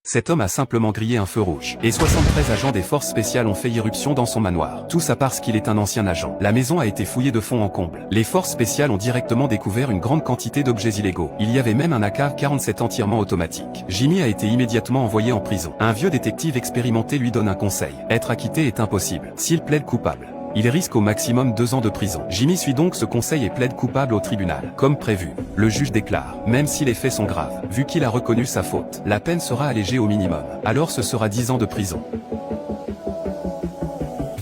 Cet homme a simplement grillé un feu rouge. Et 73 agents des forces spéciales ont fait irruption dans son manoir. Tout ça parce qu'il est un ancien agent. La maison a été fouillée de fond en comble. Les forces spéciales ont directement découvert une grande quantité d'objets illégaux. Il y avait même un AK-47 entièrement automatique. Jimmy a été immédiatement envoyé en prison. Un vieux détective expérimenté lui donne un conseil. Être acquitté est impossible. S'il plaide coupable, il risque au maximum 2 ans de prison. Jimmy suit donc ce conseil et plaide coupable au tribunal. Comme prévu, le juge déclare, même si les faits sont graves, vu qu'il a reconnu sa faute, la peine sera allégée au minimum. Alors ce sera 10 ans de prison.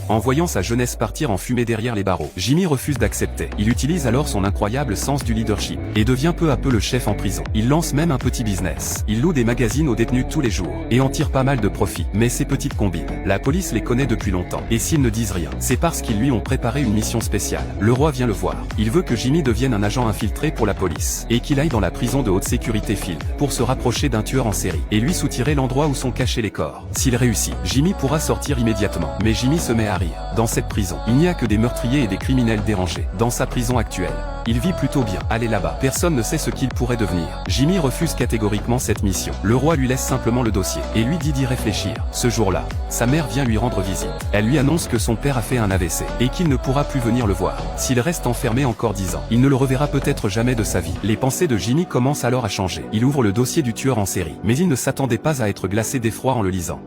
En voyant sa jeunesse partir en fumée derrière les barreaux, Jimmy refuse d'accepter. Il utilise alors son incroyable sens du leadership et devient peu à peu le chef en prison. Il lance même un petit business. Il loue des magazines aux détenus tous les jours et en tire pas mal de profit. Mais ces petites combines, la police les connaît depuis longtemps. Et s'ils ne disent rien, c'est parce qu'ils lui ont préparé une mission spéciale. Le roi vient le voir. Il veut que Jimmy devienne un agent infiltré pour la police et qu'il aille dans la prison de haute sécurité Field pour se rapprocher d'un tueur en série et lui soutirer l'endroit où sont cachés les corps. S'il réussit, Jimmy pourra sortir immédiatement. Mais Jimmy se met à rire. Dans cette prison, il n'y a que des meurtriers et des criminels dérangés. Dans sa prison actuelle, il vit plutôt bien. Allez là-bas. Personne ne sait ce qu'il pourrait devenir. Jimmy refuse catégoriquement cette mission. Le roi lui laisse simplement le dossier et lui dit d'y réfléchir. Ce jour-là, sa mère vient lui rendre visite. Elle lui annonce que son père a fait un AVC et qu'il ne pourra plus venir le voir. S'il reste enfermé encore 10 ans, il ne le reverra peut-être jamais de sa vie. Les pensées de Jimmy commencent alors à changer. Il ouvre le dossier du tueur en série, mais il ne s'attendait pas à être glacé d'effroi en le lisant.